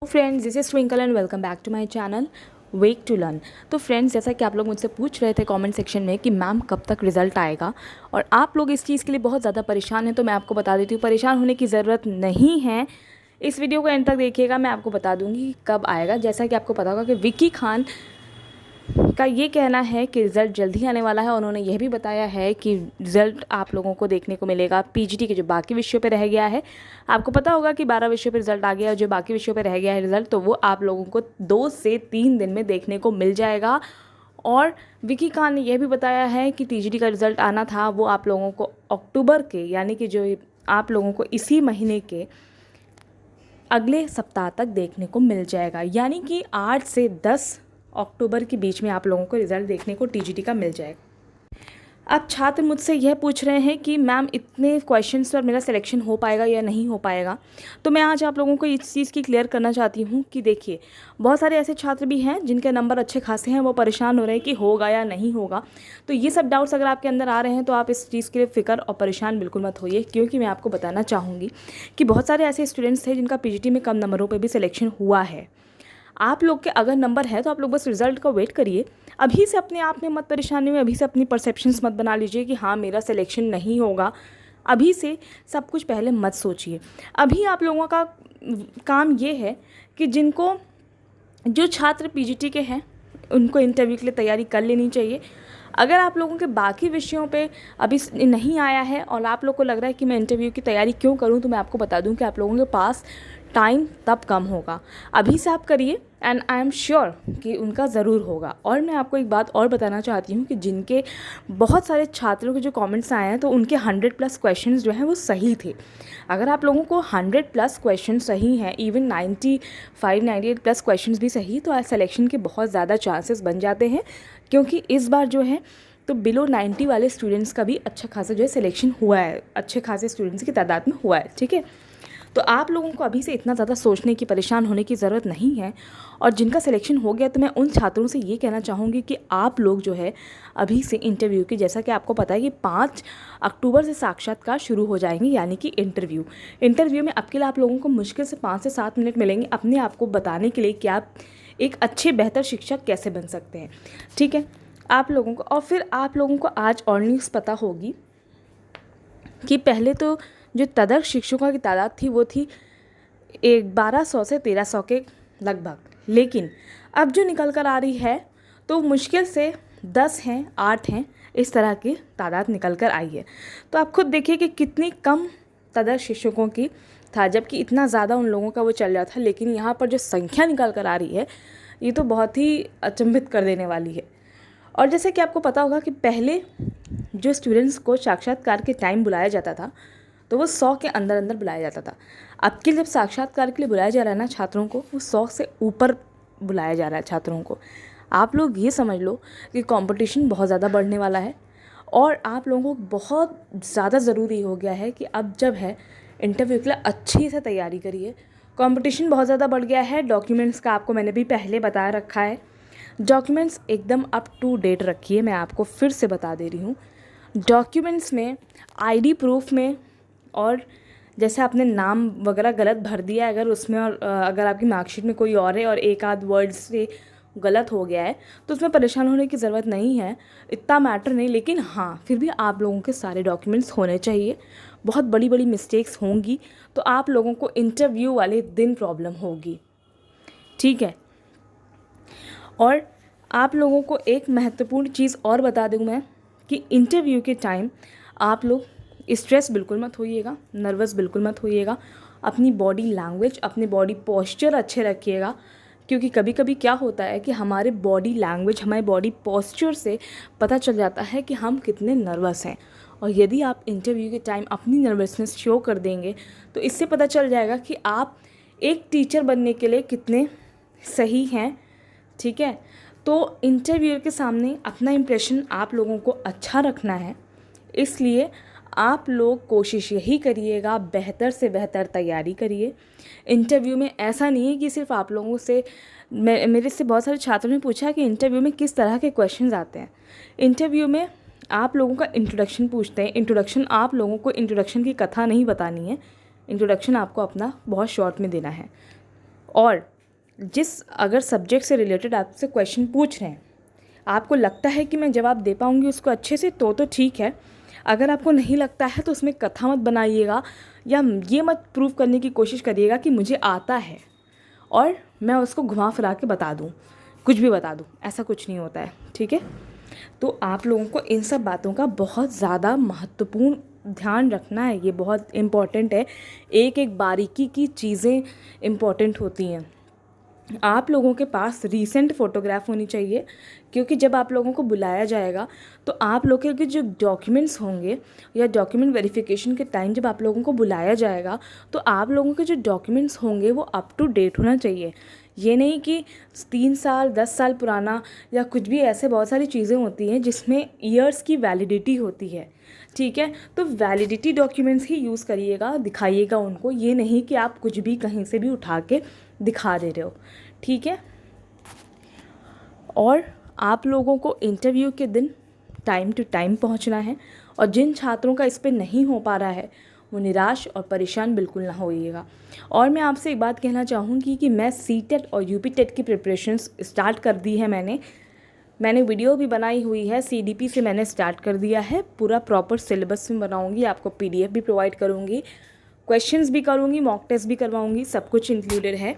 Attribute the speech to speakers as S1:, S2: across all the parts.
S1: Friends, this is Twinkle and welcome back to my channel wake to learn. तो friends, जैसा कि आप लोग मुझसे पूछ रहे थे कमेंट सेक्शन में कि मैम कब तक रिजल्ट आएगा और आप लोग इस चीज़ के लिए बहुत ज़्यादा परेशान हैं, तो मैं आपको बता देती हूँ परेशान होने की ज़रूरत नहीं है। इस वीडियो को एंड तक देखिएगा, मैं आपको बता दूँगी कब आएगा। जैसा कि आपको पता होगा कि विक्की खान का ये कहना है कि रिज़ल्ट जल्द ही आने वाला है। उन्होंने यह भी बताया है कि रिज़ल्ट आप लोगों को देखने को मिलेगा पीजीटी के जो बाकी विषयों पे रह गया है। आपको पता होगा कि 12 विषयों पे रिज़ल्ट आ गया है, जो बाकी विषयों पे रह गया है रिज़ल्ट, तो वो आप लोगों को 2 से 3 दिन में देखने को मिल जाएगा। और विक्की खान ने यह भी बताया है कि टीजीटी का रिज़ल्ट आना था वो आप लोगों को अक्टूबर के, यानी कि जो आप लोगों को इसी महीने के अगले सप्ताह तक देखने को मिल जाएगा, यानी कि 8 से 10 अक्टूबर के बीच में आप लोगों को रिज़ल्ट देखने को टीजीटी का मिल जाएगा। अब छात्र मुझसे यह पूछ रहे हैं कि मैम इतने क्वेश्चंस पर मेरा सिलेक्शन हो पाएगा या नहीं हो पाएगा। तो मैं आज आप लोगों को इस चीज़ की क्लियर करना चाहती हूँ कि देखिए, बहुत सारे ऐसे छात्र भी हैं जिनके नंबर अच्छे खासे हैं, वो परेशान हो रहे हैं कि होगा या नहीं होगा। तो ये सब डाउट्स अगर आपके अंदर आ रहे हैं तो आप इस चीज़ के लिए फ़िक्र और परेशान बिल्कुल मत होइए, क्योंकि मैं आपको बताना चाहूँगी कि बहुत सारे ऐसे स्टूडेंट्स थे जिनका पीजीटी में कम नंबरों पर भी सिलेक्शन हुआ है। आप लोग के अगर नंबर है तो आप लोग बस रिज़ल्ट का वेट करिए। अभी से अपने आप में मत परेशानी में, अभी से अपनी परसेप्शंस मत बना लीजिए कि हाँ मेरा सिलेक्शन नहीं होगा। अभी से सब कुछ पहले मत सोचिए। अभी आप लोगों का काम ये है कि जो छात्र पीजीटी के हैं उनको इंटरव्यू के लिए तैयारी कर लेनी चाहिए। अगर आप लोगों के बाकी विषयों पे अभी नहीं आया है और आप लोग को लग रहा है कि मैं इंटरव्यू की तैयारी क्यों करूं, तो मैं आपको बता दूं कि आप लोगों के पास टाइम तब कम होगा। अभी से आप करिए एंड आई एम श्योर कि उनका ज़रूर होगा। और मैं आपको एक बात और बताना चाहती हूँ कि जिनके बहुत सारे छात्रों के जो कमेंट्स आए हैं तो उनके 100+ क्वेश्चन जो हैं वो सही थे। अगर आप लोगों को 100+ क्वेश्चन सही हैं, इवन 95-98+ क्वेश्चन भी सही, तो आज सिलेक्शन के बहुत ज़्यादा चांसेस बन जाते हैं, क्योंकि इस बार जो है तो बिलो 90 वाले स्टूडेंट्स का भी अच्छा खासा जो है सिलेक्शन हुआ है, अच्छे खासे स्टूडेंट्स की तादाद में हुआ है। ठीक है, तो आप लोगों को अभी से इतना ज़्यादा सोचने की, परेशान होने की ज़रूरत नहीं है। और जिनका सिलेक्शन हो गया तो मैं उन छात्रों से ये कहना चाहूँगी कि आप लोग जो है अभी से इंटरव्यू की, जैसा कि आपको पता है कि 5 अक्टूबर से साक्षात्कार शुरू हो जाएंगे, यानी कि इंटरव्यू में अब के लिए आप लोगों को मुश्किल से 5 से 7 मिनट मिलेंगे अपने आप को बताने के लिए कि आप एक अच्छे बेहतर शिक्षक कैसे बन सकते हैं। ठीक है, आप लोगों को, और फिर आप लोगों को आज और न्यूज़ पता होगी कि पहले तो जो तदर्थ शिक्षकों की तादाद थी वो थी 1200 से 1300 के लगभग, लेकिन अब जो निकल कर आ रही है तो मुश्किल से 10 हैं, 8 हैं, इस तरह की तादाद निकल कर आई है। तो आप खुद देखिए कि कितनी कम तदर्थ शिक्षकों की था, जबकि इतना ज़्यादा उन लोगों का वो चल रहा था। लेकिन यहाँ पर जो संख्या निकल कर आ रही है ये तो बहुत ही अचंभित कर देने वाली है। और जैसे कि आपको पता होगा कि पहले जो स्टूडेंट्स को साक्षात्कार के टाइम बुलाया जाता था तो वो 100 के अंदर अंदर बुलाया जाता था। अब के जब साक्षात्कार के लिए बुलाया जा रहा है ना छात्रों को, वो 100 से ऊपर बुलाया जा रहा है छात्रों को। आप लोग ये समझ लो कि कंपटीशन बहुत ज़्यादा बढ़ने वाला है और आप लोगों को बहुत ज़्यादा ज़रूरी हो गया है कि अब जब है इंटरव्यू के लिए अच्छी से तैयारी करिए। कंपटीशन बहुत ज़्यादा बढ़ गया है। डॉक्यूमेंट्स का आपको मैंने भी पहले बता रखा है, डॉक्यूमेंट्स एकदम अप टू डेट रखिए। मैं आपको फिर से बता दे रही हूँ, डॉक्यूमेंट्स में आईडी प्रूफ में, और जैसे आपने नाम वगैरह गलत भर दिया अगर उसमें, और अगर आपकी मार्कशीट में कोई और है और एक आध वर्ड से गलत हो गया है तो उसमें परेशान होने की ज़रूरत नहीं है, इतना मैटर नहीं। लेकिन हाँ, फिर भी आप लोगों के सारे डॉक्यूमेंट्स होने चाहिए। बहुत बड़ी बड़ी मिस्टेक्स होंगी तो आप लोगों को इंटरव्यू वाले दिन प्रॉब्लम होगी। ठीक है, और आप लोगों को एक महत्वपूर्ण चीज़ और बता दूँ मैं कि इंटरव्यू के टाइम आप लोग स्ट्रेस बिल्कुल मत होइएगा, नर्वस बिल्कुल मत होइएगा। अपनी बॉडी लैंग्वेज, अपनी बॉडी पोस्चर अच्छे रखिएगा, क्योंकि कभी कभी क्या होता है कि हमारे बॉडी लैंग्वेज, हमारे बॉडी पोस्चर से पता चल जाता है कि हम कितने नर्वस हैं। और यदि आप इंटरव्यू के टाइम अपनी नर्वसनेस शो कर देंगे तो इससे पता चल जाएगा कि आप एक टीचर बनने के लिए कितने सही हैं। ठीक है, तो इंटरव्यूअर के सामने अपना इम्प्रेशन आप लोगों को अच्छा रखना है, इसलिए आप लोग कोशिश यही करिएगा, बेहतर से बेहतर तैयारी करिए। इंटरव्यू में ऐसा नहीं है कि सिर्फ आप लोगों से, मेरे से बहुत सारे छात्रों ने पूछा कि इंटरव्यू में किस तरह के क्वेश्चंस आते हैं। इंटरव्यू में आप लोगों का इंट्रोडक्शन पूछते हैं। इंट्रोडक्शन, आप लोगों को इंट्रोडक्शन की कथा नहीं बतानी है, इंट्रोडक्शन आपको अपना बहुत शॉर्ट में देना है। और जिस अगर सब्जेक्ट से रिलेटेड आपसे क्वेश्चन पूछ रहे हैं, आपको लगता है कि मैं जवाब दे पाऊँगी उसको अच्छे से तो ठीक है। अगर आपको नहीं लगता है तो उसमें कथा मत बनाइएगा या ये मत प्रूव करने की कोशिश करिएगा कि मुझे आता है और मैं उसको घुमा फिरा के बता दूँ, कुछ भी बता दूँ। ऐसा कुछ नहीं होता है, ठीक है। तो आप लोगों को इन सब बातों का बहुत ज़्यादा महत्वपूर्ण ध्यान रखना है। ये बहुत इम्पॉर्टेंट है। एक एक बारीकी की चीज़ें इम्पॉर्टेंट होती हैं। आप लोगों के पास रीसेंट फ़ोटोग्राफ होनी चाहिए, क्योंकि जब आप लोगों को बुलाया जाएगा तो आप लोगों के जो डॉक्यूमेंट्स होंगे या डॉक्यूमेंट वेरिफिकेशन के टाइम जब आप लोगों को बुलाया जाएगा तो आप लोगों के जो डॉक्यूमेंट्स होंगे वो अप टू डेट होना चाहिए। ये नहीं कि 3 साल 10 साल पुराना या कुछ भी, ऐसे बहुत सारी चीज़ें होती हैं जिसमें ईयर्स की वैलिडिटी होती है, ठीक है। तो वैलिडिटी डॉक्यूमेंट्स ही यूज़ करिएगा, दिखाइएगा उनको। ये नहीं कि आप कुछ भी कहीं से भी उठा के दिखा दे रहे हो, ठीक है। और आप लोगों को इंटरव्यू के दिन टाइम टू टाइम पहुंचना है। और जिन छात्रों का इस पे नहीं हो पा रहा है वो निराश और परेशान बिल्कुल ना होइएगा। और मैं आपसे एक बात कहना चाहूँगी कि मैं सीटेट और यूपी टेट की प्रिपरेशंस स्टार्ट कर दी है। मैंने वीडियो भी बनाई हुई है। सीडीपी से मैंने स्टार्ट कर दिया है, पूरा प्रॉपर सिलेबस में बनाऊँगी, आपको पीडीएफ भी प्रोवाइड करूँगी, क्वेश्चंस भी करूँगी, मॉक टेस्ट भी करवाऊँगी, सब कुछ इंक्लूडेड है।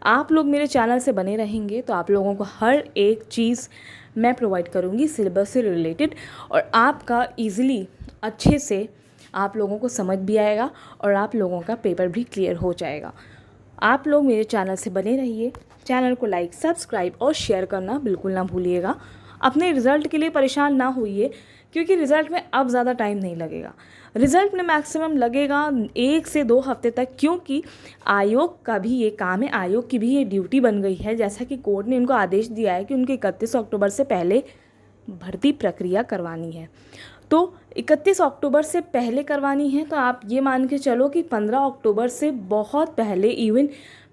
S1: आप लोग मेरे चैनल से बने रहेंगे तो आप लोगों को हर एक चीज़ मैं प्रोवाइड करूँगी सिलेबस से रिलेटेड, और आपका ईज़िली अच्छे से आप लोगों को समझ भी आएगा और आप लोगों का पेपर भी क्लियर हो जाएगा। आप लोग मेरे चैनल से बने रहिए। चैनल को लाइक, सब्सक्राइब और शेयर करना बिल्कुल ना भूलिएगा। अपने रिज़ल्ट के लिए परेशान ना होइए, क्योंकि रिज़ल्ट में अब ज़्यादा टाइम नहीं लगेगा। रिज़ल्ट में मैक्सिमम लगेगा 1 से 2 हफ्ते तक, क्योंकि आयोग का भी ये काम है, आयोग की भी ये ड्यूटी बन गई है। जैसा कि कोर्ट ने उनको आदेश दिया है कि उनके 31 अक्टूबर से पहले भर्ती प्रक्रिया करवानी है। तो 31 अक्टूबर से पहले करवानी है, तो आप ये मान के चलो कि 15 अक्टूबर से बहुत पहले, इवन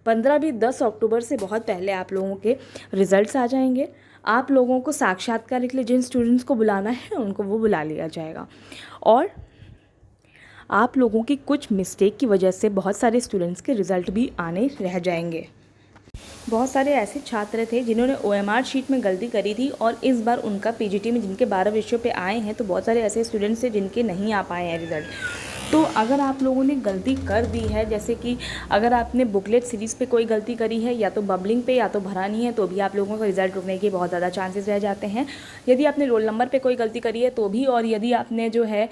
S1: 15 भी 10 अक्टूबर से बहुत पहले आप लोगों के रिज़ल्ट्स आ जाएंगे। आप लोगों को साक्षात्कार के लिए जिन स्टूडेंट्स को बुलाना है उनको वो बुला लिया जाएगा। और आप लोगों की कुछ मिस्टेक की वजह से बहुत सारे स्टूडेंट्स के रिज़ल्ट भी आने रह जाएंगे। बहुत सारे ऐसे छात्र थे जिन्होंने ओएमआर शीट में गलती करी थी और इस बार उनका पीजीटी में जिनके 12 विषयों पे आए हैं, तो बहुत सारे ऐसे स्टूडेंट्स थे जिनके नहीं आ पाए हैं रिज़ल्ट। तो अगर आप लोगों ने गलती कर दी है, जैसे कि अगर आपने बुकलेट सीरीज़ पे कोई गलती करी है, या तो बबलिंग पे या तो भरानी है, तो भी आप लोगों का रिज़ल्ट रुकने के बहुत ज़्यादा चांसेस रह जाते हैं। यदि आपने रोल नंबर पे कोई गलती करी है तो भी, और यदि आपने जो है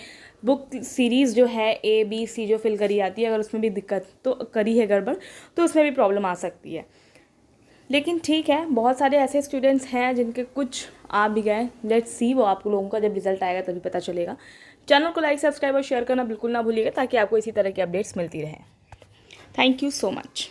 S1: बुक सीरीज़ जो है ABC जो फिल करी जाती है, अगर उसमें भी दिक्कत तो करी है गड़बड़, तो उसमें भी प्रॉब्लम आ सकती है। लेकिन ठीक है, बहुत सारे ऐसे स्टूडेंट्स हैं जिनके कुछ आ भी गए। लेट्स सी, वो आप लोगों का जब रिजल्ट आएगा तभी पता चलेगा। चैनल को लाइक, सब्सक्राइब और शेयर करना बिल्कुल ना भूलिएगा, ताकि आपको इसी तरह की अपडेट्स मिलती रहें। Thank you so much.